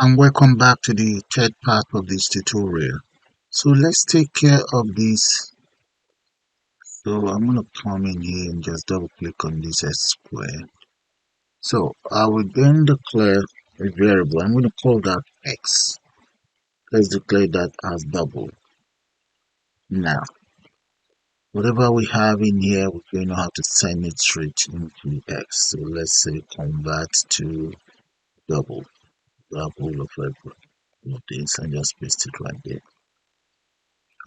And welcome back to the third part of this tutorial. So let's take care of this. So I'm going to come in here and just double click on this S square. So I will then declare a variable. I'm going to call that X. Let's declare that as double. Now, whatever we have in here, we're going to have to send it straight into X. So let's say convert to double. Double of this and just paste it right there.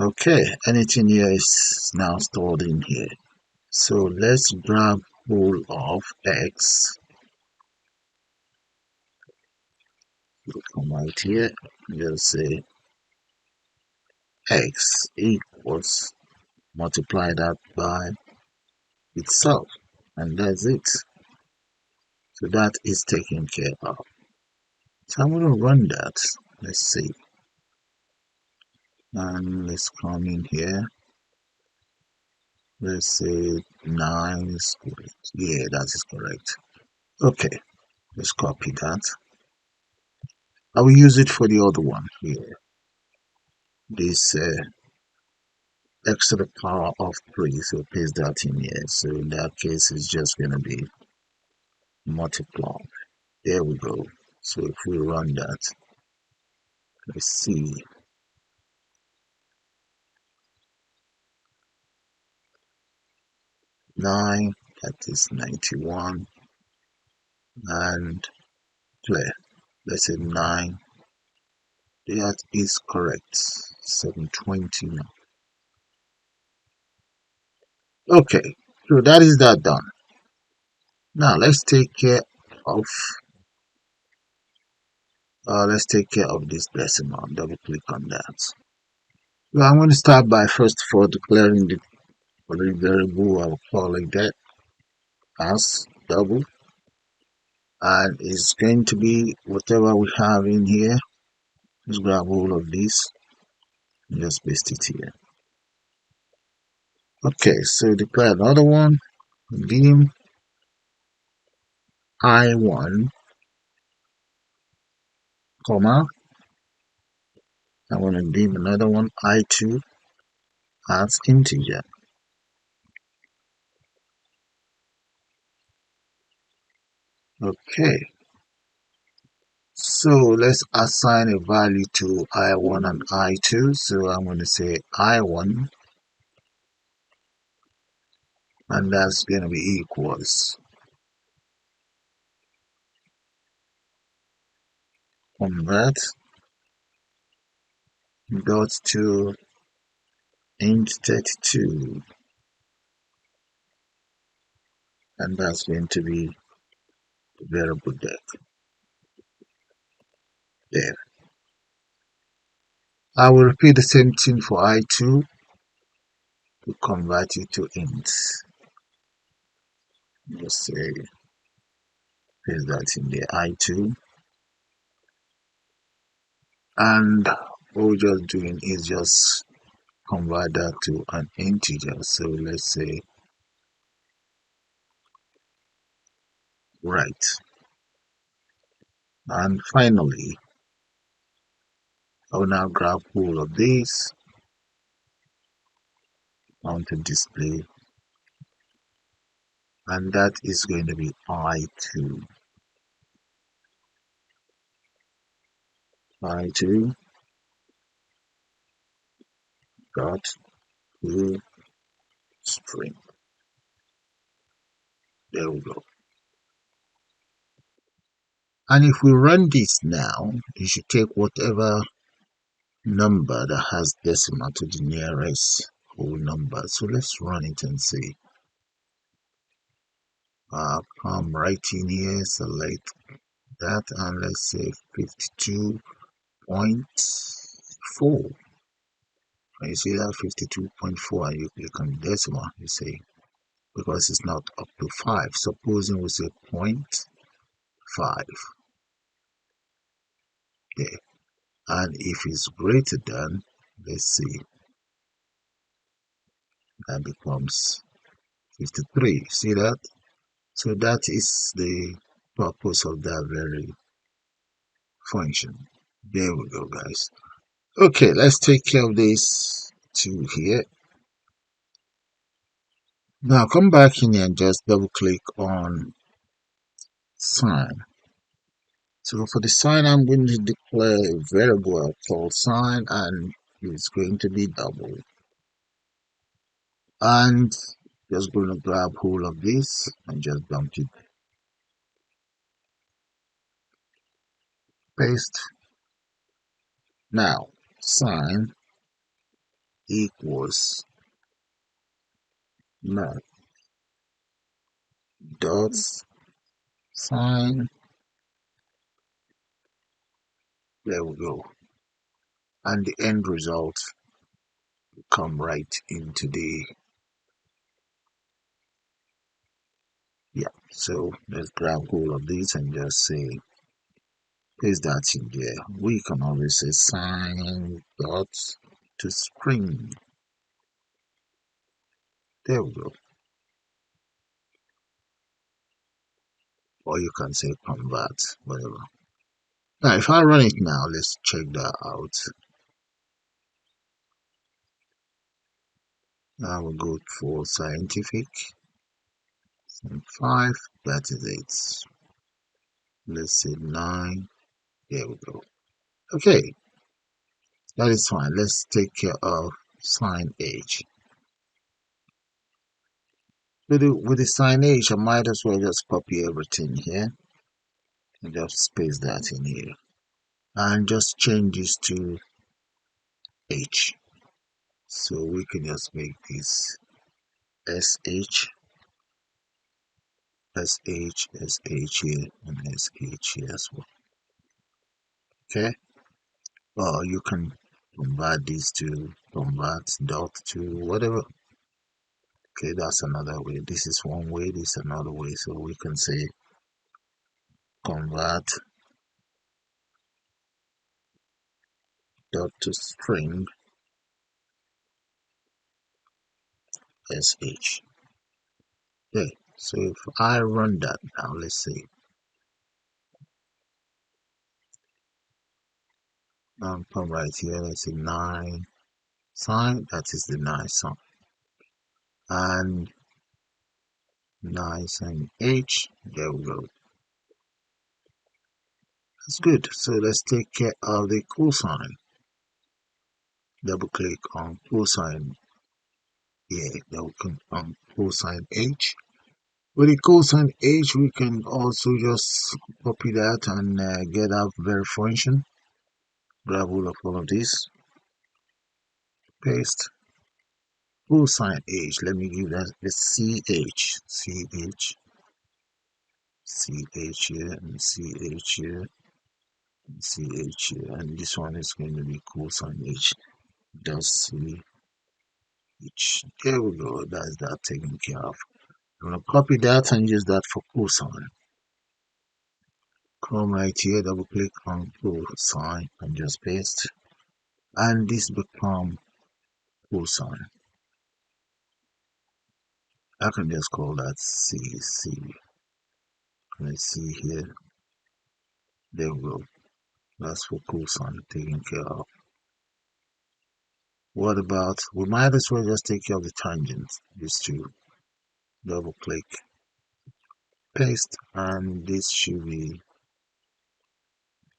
Okay, anything here is now stored in here. So let's grab whole of X. We'll come right here. Just say X equals, multiply that by itself, and that's it. So that is taken care of. So I'm going to run that. Let's see. And let's come in here. Let's say 9 is correct. Yeah, that is correct. Okay, let's copy that. I will use it for the other one here. This x to the power of 3, so paste that in here. So in that case, it's just going to be multiplied. There we go. So if we run that, let's see. 9, that is 91, and clear. Let's say 9, that is correct. 720 now. Okay, so that is that done. Now let's take care of this decimal. Double click on that. So I'm going to start by first of all declaring the variable. I'll call it that as double, and it's going to be whatever we have in here. Let's grab all of this and just paste it here. Okay, so declare another one, dim I1, comma. I'm going to dim another one, I2 as integer. Okay, so let's assign a value to I1 and I2. So I'm going to say I1, and that's going to be equals convert dot to int 32, and that's going to be the variable there. I will repeat the same thing for I2 to convert it to int. Just say paste that in the I2, and what we're just doing is just convert that to an integer. So let's say right, and finally I will now grab all of this onto display, and that is going to be I2 dot to string. There we go. And if we run this now, it should take whatever number that has decimal to the nearest whole number. So let's run it and see. Come right in here, select that, and let's say 52.4. And you see that 52.4, and you click on decimal, you see, because it's not up to 5. Supposing we say 0.5 there, and if it's greater than, let's see, that becomes 53. See that? So that is the purpose of that very function. There we go, guys. Okay, let's take care of this two here. Now come back in here and just double click on sine. So for the sine, I'm going to declare a variable called sine, and it's going to be double. And just going to grab hold of this and just dump it. Paste. Now sine equals math dot sine. There we go. And the end result will come right into the so let's grab hold of this and just say paste that in there. We can always say sine dot to string. There we go. Or you can say convert, whatever. Now if I run it now, let's check that out. Now we'll go for scientific. 5, that is it. Let's say 9. There we go. Okay, that is fine. Let's take care of sine h. With the sine h, I might as well just copy everything here and just paste that in here and just change this to h. So we can just make this sh, sh here, and sh here as well. Okay, or you can convert these to convert dot to whatever. Okay, that's another way. This is one way, this is another way. So we can say convert dot to string sh. Okay, so if I run that now, let's see. Come right here, let's say 9 sine, that is the 9 sine. And 9 sine h, there we go. That's good. So let's take care of the cosine. Double click on cosine. Yeah, double click on cosine h. With the cosine h, we can also just copy that and get our very function. Grab all of this, paste. Cosine h. Let me give that the ch, here, and ch here, and ch here, and this one is going to be cosine h. Just h. There we go. That's that taken care of. I'm gonna copy that and use that for cosine. Come right here, double click on cosine and just paste, and this become cosine. I can just call that c. Let's see here. There we go. That's for cosine taken care of. What about, we might as well just take care of the tangent. These two. Double click, paste, and this should be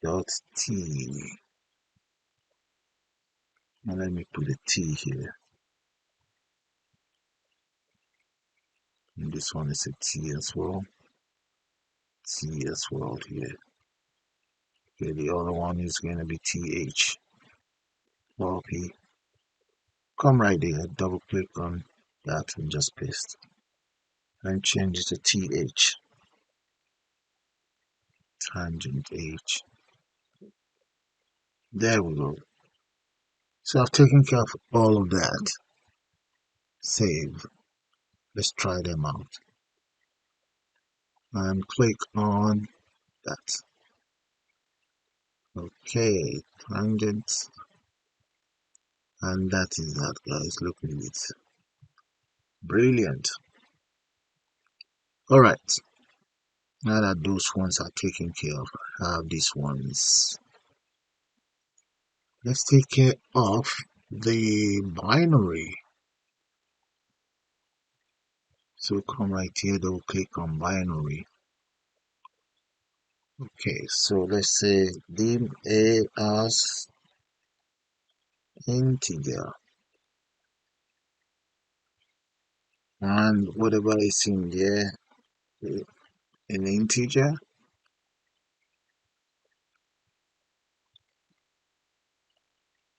dot t. And let me put a t here. And this one is a t as well. T as well here. Okay, the other one is going to be th. Copy. Come right there, double click on that and just paste. And change it to th. Tangent h. There we go. So I've taken care of all of that. Save. Let's try them out. And click on that. Okay, tangent. And that is that, guys. Look at it. Brilliant. Alright. Now that those ones are taken care of, I have these ones Let's take care of the binary. So come right here, double click on binary. Okay, so let's say dim a as integer, and whatever is in there, an integer,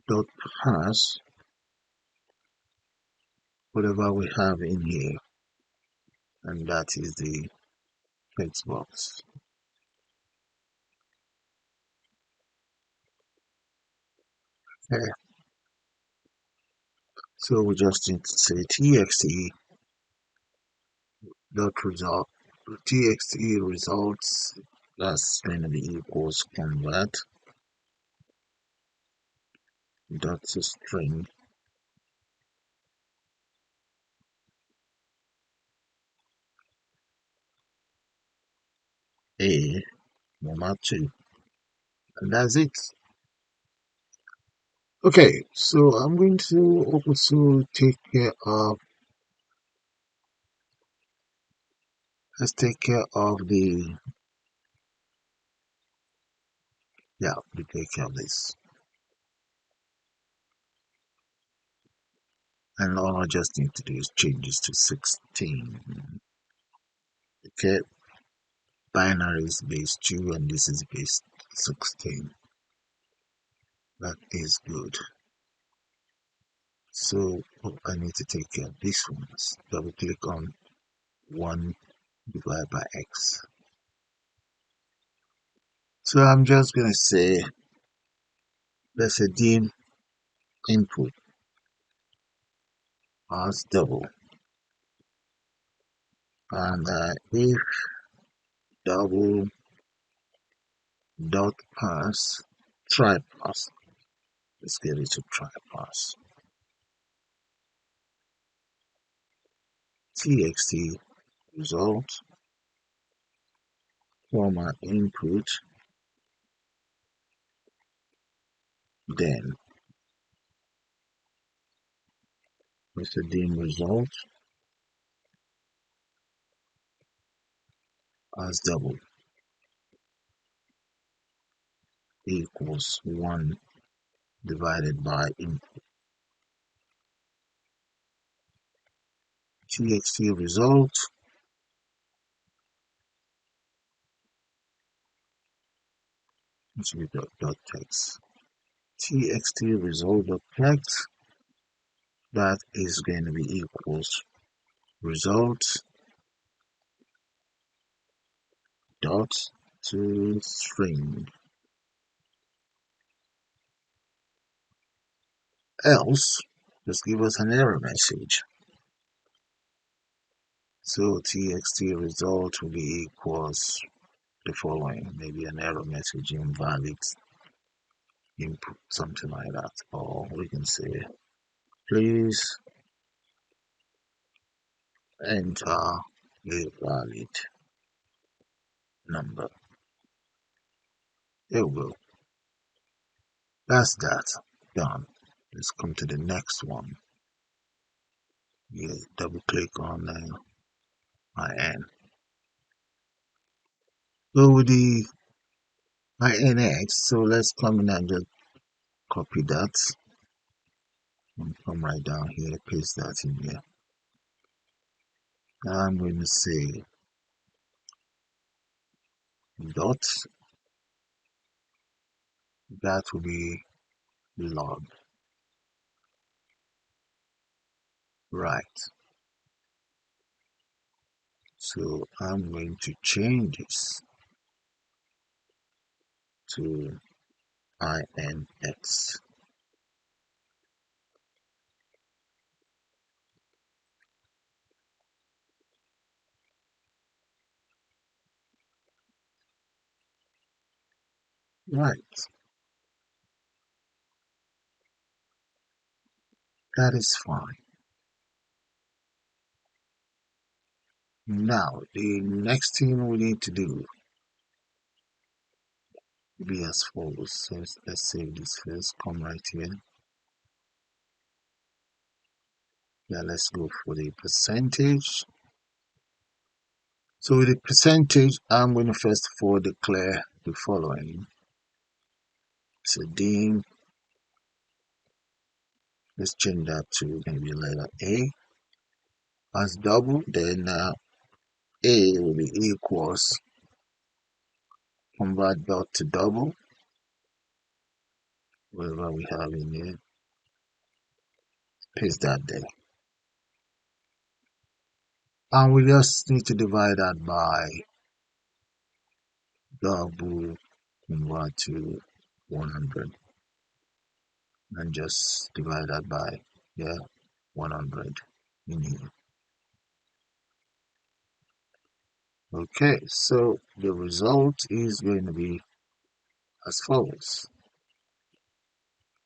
dot pass whatever we have in here, and that is the text box. Okay, so we just need to say txt dot result, txt results, that's going to be equals convert dot to string a comma 2, and that's it. Okay, so I'm going to also take care of, let's take care of the, yeah, we take care of this. And all I just need to do is change this to 16. Okay, binary is base 2 and this is base 16. That is good. So I need to take care of this one. Double click on 1 divided by x. So I'm just going to say, let's say dim input as double, and if double dot pass try pass, let's get it to try pass, txt result comma input, then with the dim result as double equals 1 divided by input, txt result dot text, txt result dot text, that is going to be equals result dot to string, else just give us an error message. So txt result will be equals the following, maybe an error message, invalid input, something like that, or we can say please enter a valid number. There we go. That's that done. Let's come to the next one. Yeah, double click on my n. So with the my nx, so let's come in and just copy that and come right down here, paste that in here. Now I'm going to say dot, that will be log, right? So I'm going to change this to inx. Right, that is fine. Now the next thing we need to do be as follows. So let's save this first, come right here. Yeah, let's go for the percentage. So with the percentage, I'm going to first of all declare the following. So dim, let's change that to maybe letter A as double, then A will be equals, convert dot to double, whatever we have in here, paste that there. And we just need to divide that by double, convert to 100, and just divide that by, yeah, 100 in here. Okay, so the result is going to be as follows.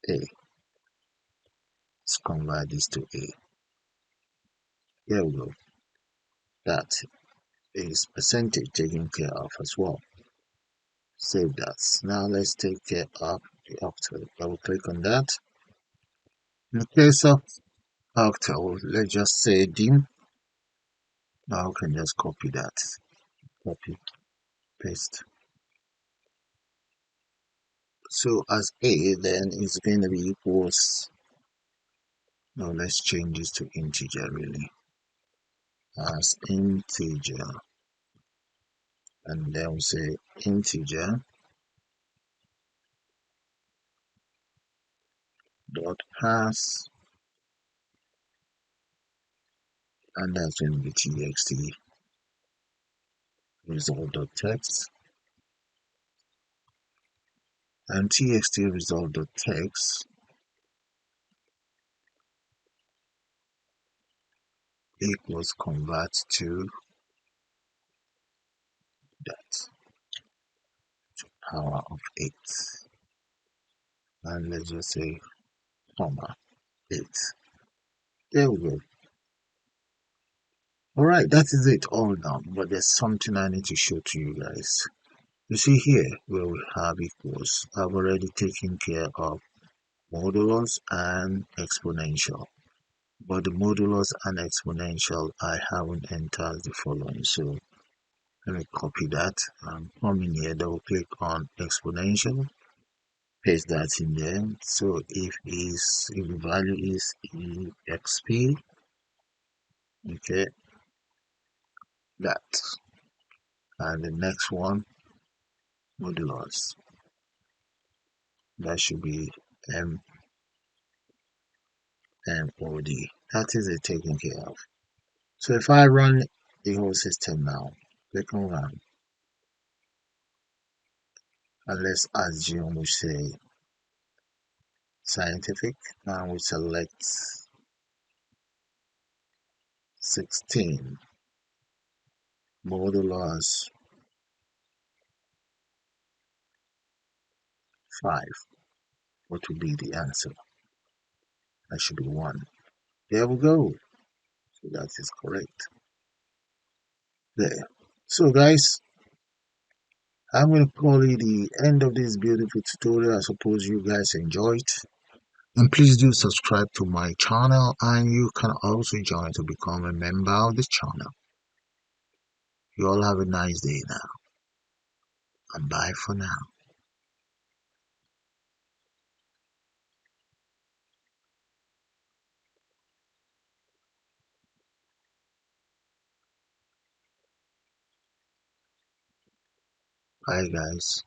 A. Let's convert this to A. Here we go. That is percentage taken care of as well. Save that. Now let's take care of the octal. Double click on that. In the case of octal, let's just say dim. Now we can just copy that. Copy, paste. So as A, then it's going to be equals. Now let's change this to integer really. As integer. And then we say integer dot pass, and that's going to be txt result dot text, and txt result dot text equals convert to that to power of 8, and let's just say comma 8. There we go. All right, that is it all done, but there's something I need to show to you guys. You see here where we have equals, I've already taken care of modulus and exponential, but the modulus and exponential I haven't entered the following. So let me copy that and come in here, double click on exponential, paste that in there. So if the value is exp, okay, that, and the next one modulus, that should be mod. That is it taken care of. So if I run the whole system now, click on run, and let's assume we say scientific. Now we select 16 modulus 5. What would be the answer? That should be 1. There we go. So that is correct. There. So guys, I'm going to call it the end of this beautiful tutorial. I suppose you guys enjoyed. And please do subscribe to my channel, and you can also join to become a member of this channel. You all have a nice day now, and bye for now. Bye guys.